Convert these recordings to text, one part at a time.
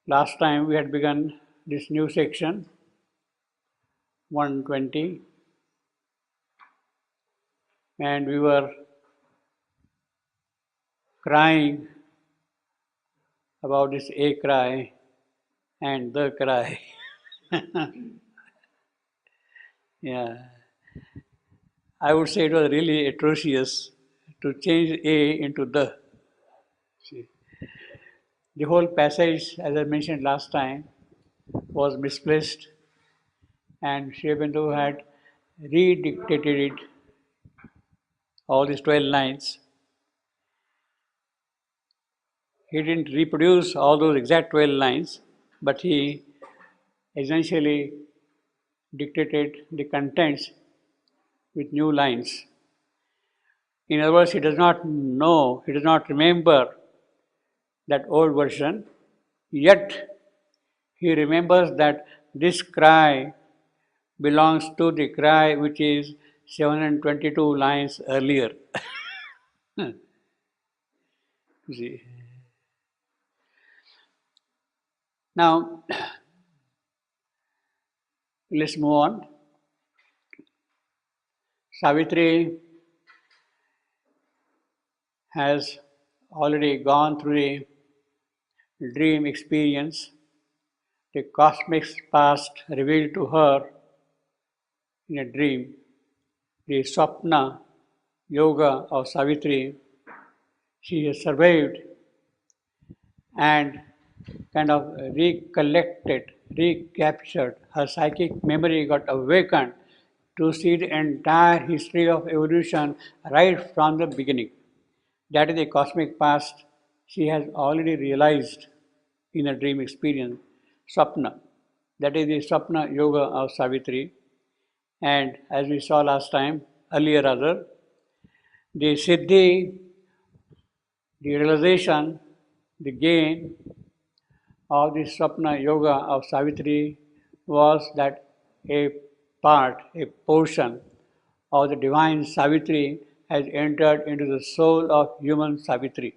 Last time we had begun this new section, 120, and we were crying about this a cry and the cry. Yeah, I would say it was really atrocious to change a into the. See, the whole passage, as I mentioned last time, was misplaced, and Sri Aurobindo had redictated it, all these 12 lines. He didn't reproduce all those exact 12 lines, but he essentially dictated the contents with new lines. In other words, he does not know, he does not remember that old version, yet he remembers that this cry belongs to the cry which is 722 lines earlier. You see. Now, let's move on. Savitri has already gone through the dream experience. The cosmic past revealed to her in a dream. The Swapna Yoga of Savitri, she has survived and kind of recollected, recaptured. Her psychic memory got awakened to see the entire history of evolution right from the beginning. That is the cosmic past she has already realized in a dream experience. Swapna. That is the Swapna Yoga of Savitri. And as we saw last time, earlier rather, the Siddhi, the realization, the gain of the Swapna Yoga of Savitri was that a part, a portion of the divine Savitri has entered into the soul of human Savitri.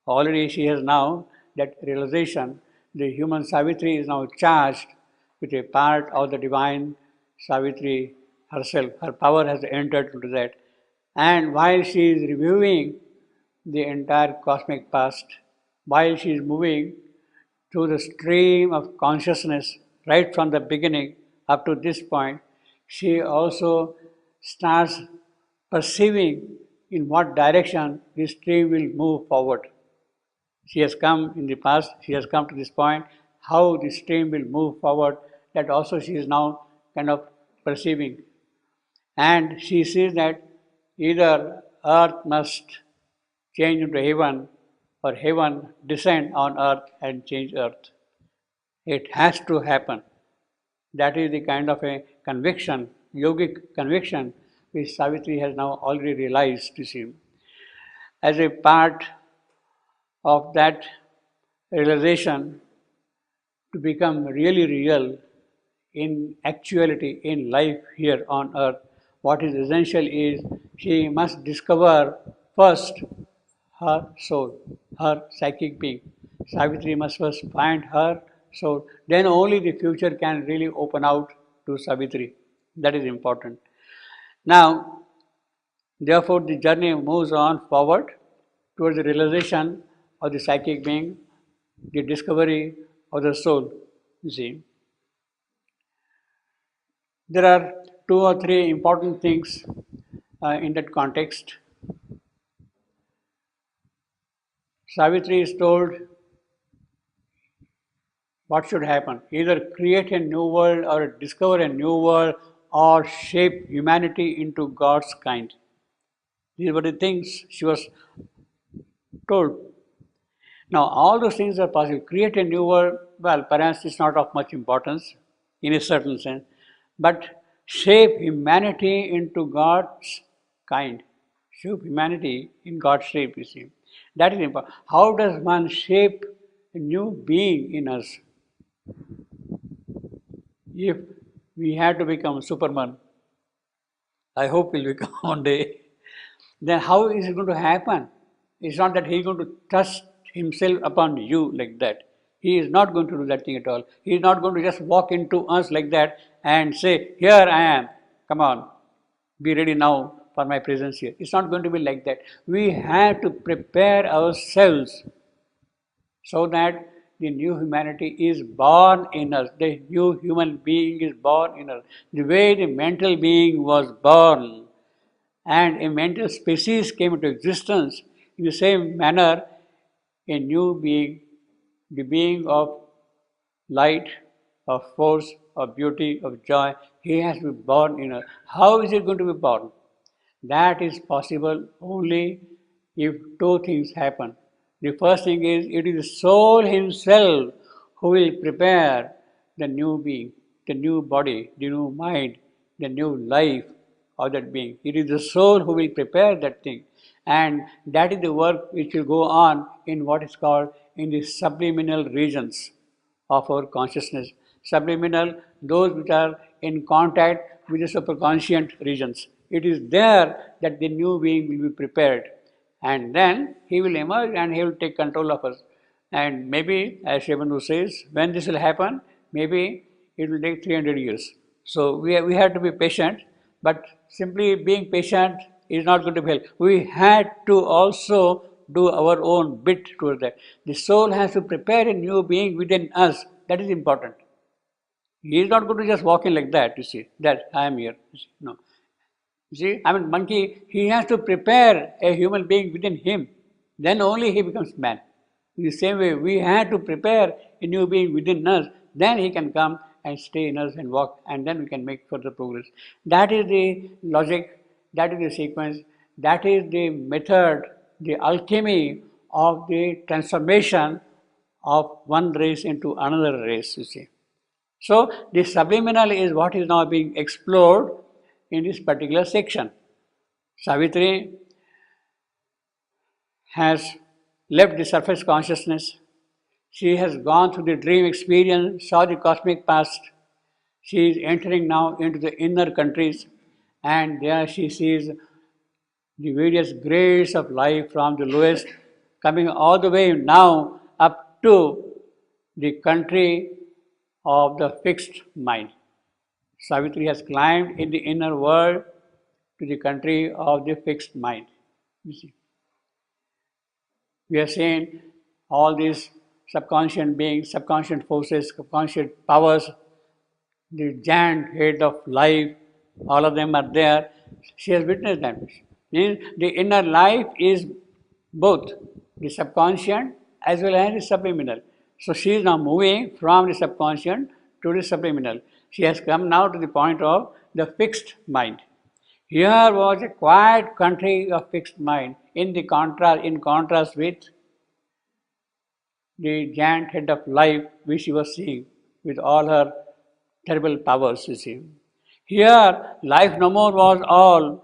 Already she has now that realization, the human Savitri is now charged with a part of the divine Savitri herself. Her power has entered into that. And while she is reviewing the entire cosmic past, while she is moving through the stream of consciousness right from the beginning up to this point, she also starts perceiving in what direction this stream will move forward. She has come in the past, she has come to this point, how the stream will move forward, that also she is now kind of perceiving. And she sees that either earth must change into heaven or heaven descend on earth and change earth. It has to happen. That is the kind of a conviction, yogic conviction, which Savitri has now already realized, you see. As a part of that realization to become really real in actuality, in life here on earth, what is essential is she must discover first her soul, her psychic being. Savitri must first find her soul, then only the future can really open out to Savitri. That is important. Now, therefore, the journey moves on forward towards the realization of the psychic being, the discovery of the soul. You see, there are two or three important things in that context. Savitri is told what should happen, either create a new world or discover a new world or shape humanity into God's kind. These were the things she was told. Now, all those things are possible. Create a new world, well, perhaps it's not of much importance in a certain sense, but shape humanity into God's kind. Shape humanity in God's shape, you see. That is important. How does one shape a new being in us? If we had to become Superman, I hope we'll become one day, then how is it going to happen? It's not that he's going to trust himself upon you like that. He is not going to do that thing at all. He is not going to just walk into us like that and say, "Here I am, come on, be ready now for my presence here." It's not going to be like that. We have to prepare ourselves so that the new humanity is born in us. The new human being is born in us. The way the mental being was born and a mental species came into existence, in the same manner, a new being, the being of light, of force, of beauty, of joy, he has to be born in us. How is it going to be born? That is possible only if two things happen. The first thing is it is the soul himself who will prepare the new being, the new body, the new mind, the new life of that being. It is the soul who will prepare that thing. And that is the work which will go on in what is called in the subliminal regions of our consciousness. Subliminal, those which are in contact with the superconscient regions. It is there that the new being will be prepared. And then he will emerge and he will take control of us. And maybe, as Sri Aurobindo says, when this will happen, maybe it will take 300 years. So we have to be patient, but simply being patient is not going to help. We had to also do our own bit towards that. The soul has to prepare a new being within us. That is important. He is not going to just walk in like that, you see, that I am here. No. You see, I mean, monkey, he has to prepare a human being within him. Then only he becomes man. In the same way, we have to prepare a new being within us. Then he can come and stay in us and walk, and then we can make further progress. That is the logic, that is the sequence, that is the method, the alchemy of the transformation of one race into another race, you see. So, the subliminal is what is now being explored in this particular section. Savitri has left the surface consciousness. She has gone through the dream experience, saw the cosmic past. She is entering now into the inner countries, and there she sees the various grades of life from the lowest coming all the way now up to the country of the fixed mind. Savitri has climbed in the inner world to the country of the fixed mind. You see. We have seen all these subconscious beings, subconscious forces, subconscious powers, the giant head of life, all of them are there. She has witnessed that. Means the inner life is both the subconscious as well as the subliminal. So she is now moving from the subconscious to the subliminal. She has come now to the point of the fixed mind. Here was a quiet country of fixed mind in contrast with the giant head of life which she was seeing with all her terrible powers, you see. Here, life no more was all,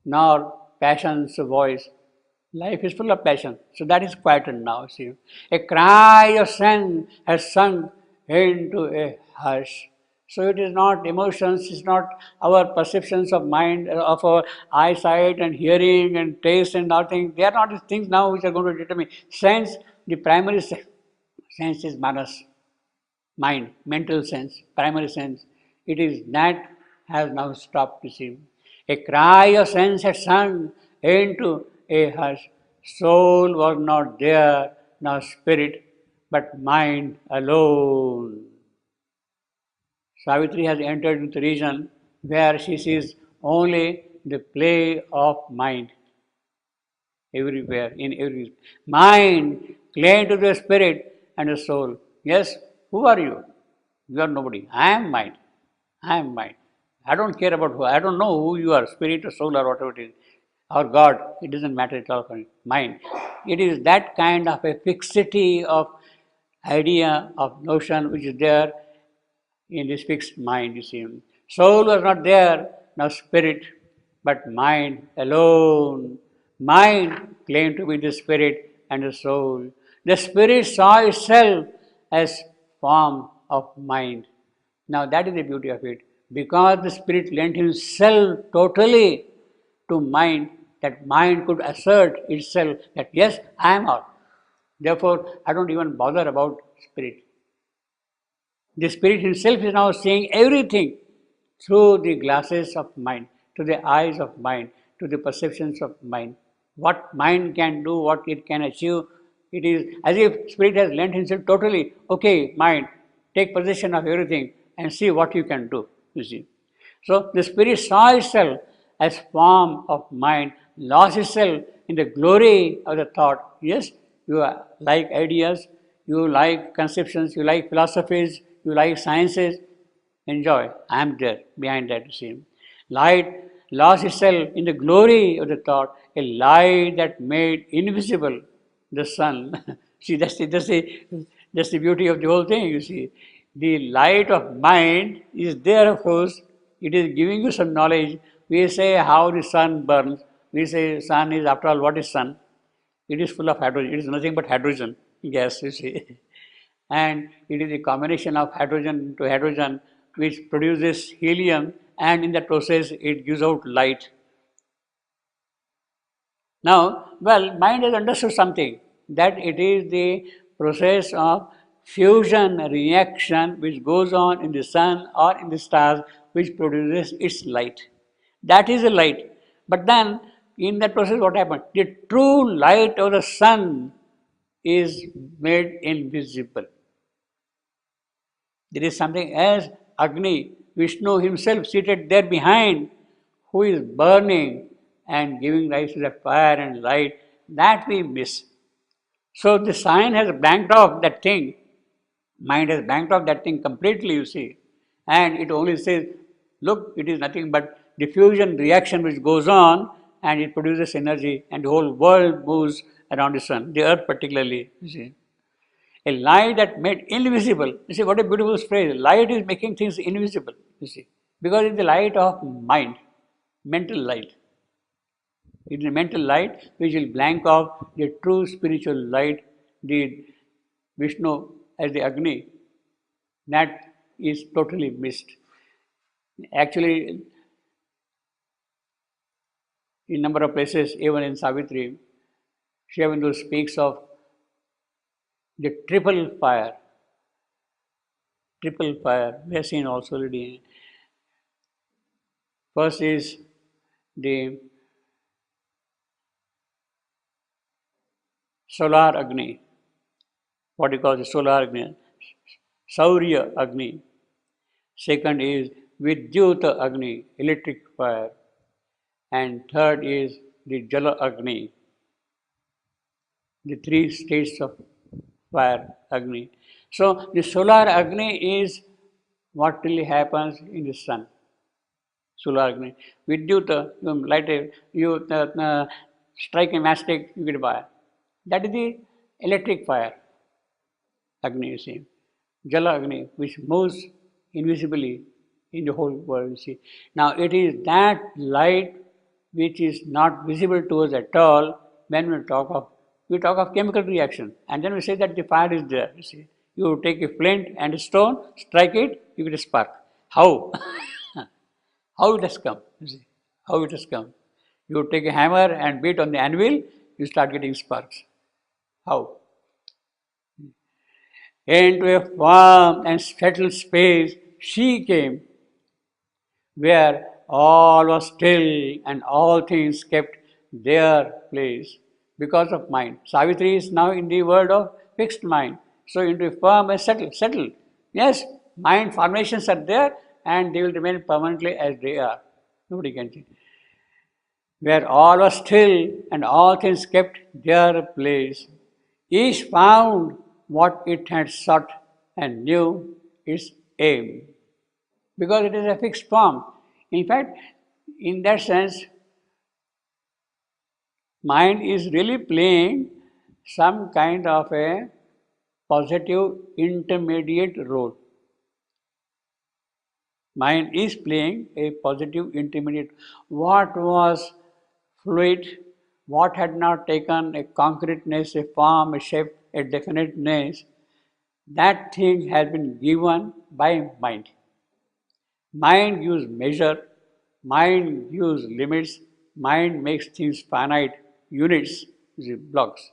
nor passion's voice. Life is full of passion, so that is quietened now, see. A cry of sense has sunk into a hush. So it is not emotions, it's not our perceptions of mind, of our eyesight and hearing and taste and all things. They are not the things now which are going to determine. Sense, the primary sense is manas, mind, mental sense, primary sense. It is that has now stopped, you see. A cry of sense had sunk into a hush. Soul was not there, nor spirit, but mind alone. Savitri has entered into the region where she sees only the play of mind. Everywhere, in every mind, clinging to the spirit and the soul. Yes, who are you? You are nobody. I am mind. I am mind. I don't care about who. I don't know who you are, spirit or soul or whatever it is. Or God. It doesn't matter at all for me. Mind. It is that kind of a fixity of idea, of notion which is there in this fixed mind, you see. Soul was not there, now spirit, but mind alone. Mind claimed to be the spirit and the soul. The spirit saw itself as form of mind. Now that is the beauty of it. Because the spirit lent himself totally to mind, that mind could assert itself that yes, I am all. Therefore, I don't even bother about spirit. The spirit himself is now seeing everything through the glasses of mind, to the eyes of mind, to the perceptions of mind. What mind can do, what it can achieve, it is as if spirit has lent himself totally. Okay, mind, take possession of everything and see what you can do. You see. So the spirit saw itself as form of mind, lost itself in the glory of the thought. Yes, you like ideas, you like conceptions, you like philosophies, you like sciences. Enjoy. I am there behind that. You see, light lost itself in the glory of the thought. A light that made invisible the sun. See, that's the beauty of the whole thing. You see, the light of mind is there, of course. It is giving you some knowledge. We say how the sun burns. We say sun is, after all, what is sun? It is full of hydrogen. It is nothing but hydrogen gas, you see. And it is a combination of hydrogen to hydrogen which produces helium, and in that process it gives out light. Now, well, mind has understood something, that it is the process of fusion reaction which goes on in the sun or in the stars which produces its light. That is the light. But then, in that process, what happens? The true light of the sun is made invisible. There is something as Agni, Vishnu himself seated there behind, who is burning and giving rise to the fire and light, that we miss. So the sign has blanked off that thing, mind has blanked off that thing completely, you see, and it only says, look, it is nothing but diffusion reaction which goes on and it produces energy and the whole world moves around the sun, the earth particularly, you see. A light that made invisible. You see, what a beautiful phrase. Light is making things invisible, you see, because it's the light of mind, mental light. It is a mental light which will blank off the true spiritual light, the Vishnu as the Agni. That is totally missed. Actually, in number of places, even in Savitri, Sri Aurobindo speaks of the triple fire. Triple fire, we have seen also already. First is the solar Agni, what you call the solar Agni, Saurya Agni. Second is Vidyuta Agni, electric fire. And third is the Jala Agni, the three states of fire, Agni. So the solar Agni is what really happens in the sun. Solar Agni. Vidyuta, you light a, you strike a matchstick, you get fire. That is the electric fire, Agni, you see. Jala Agni, which moves invisibly in the whole world, you see. Now it is that light which is not visible to us at all when we talk of chemical reaction, and then we say that the fire is there, you see. You take a flint and a stone, strike it, you get a spark. How? How it has come, you see. How it has come. You take a hammer and beat on the anvil, you start getting sparks. How? Into a warm and settled space she came, where all was still and all things kept their place because of mind. Savitri is now in the world of fixed mind. So into a firm and settled. Yes, mind formations are there and they will remain permanently as they are. Nobody can change. Where all was still and all things kept their place. Each found what it had sought and knew its aim. Because it is a fixed form. In fact, in that sense, mind is really playing some kind of a positive intermediate role. Mind is playing a positive intermediate. What was fluid, what had not taken a concreteness, a form, a shape, a definiteness, that thing has been given by mind. Mind gives measure, mind gives limits, mind makes things finite, units, blocks.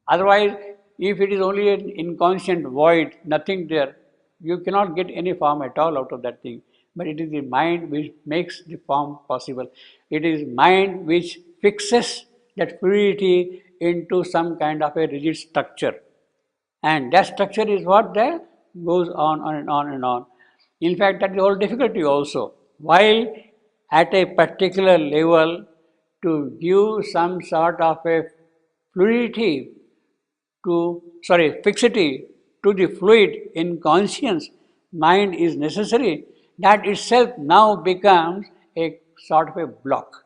Otherwise, if it is only an inconscient void, nothing there, you cannot get any form at all out of that thing. But it is the mind which makes the form possible. It is mind which fixes that fluidity into some kind of a rigid structure. And that structure is what there goes on and on and on. In fact, that is the whole difficulty also. While at a particular level, to give some sort of a fluidity fixity to the fluid in conscience, mind is necessary. That itself now becomes a sort of a block.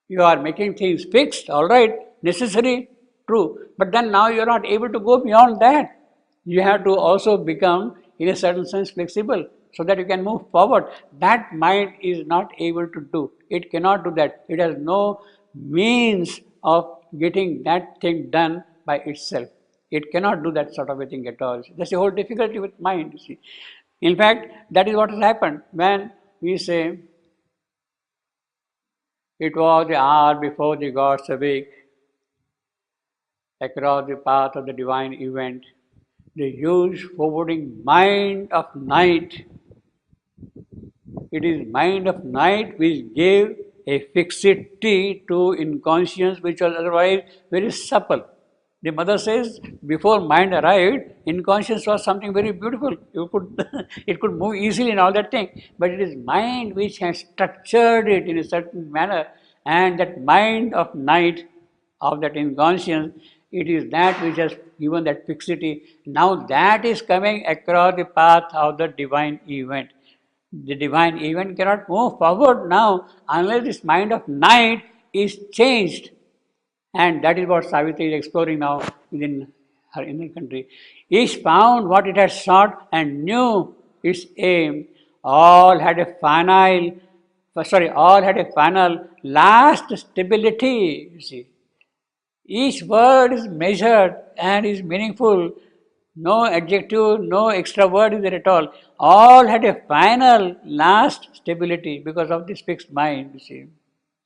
You are making things fixed, all right, necessary, true, but then now you are not able to go beyond that. You have to also become, in a certain sense, flexible so that you can move forward. That mind is not able to do. It cannot do that. It has no means of getting that thing done by itself. It cannot do that sort of a thing at all. That's the whole difficulty with mind, you see. In fact, that is what has happened when we say, it was the hour before the gods awake across the path of the divine event. The huge foreboding mind of night. It is mind of night which gave a fixity to inconscience which was otherwise very supple. The mother says, before mind arrived, inconscience was something very beautiful. You could, it could move easily and all that thing. But it is mind which has structured it in a certain manner, and that mind of night, of that inconscience, it is that which has given that fixity. Now that is coming across the path of the divine event. The divine event cannot move forward now unless this mind of night is changed. And that is what Savitri is exploring now within her inner country. Each found what it had sought and knew its aim. All had a final last stability, you see. Each word is measured and is meaningful. No adjective, no extra word is there at all. All had a final last stability because of this fixed mind, you see.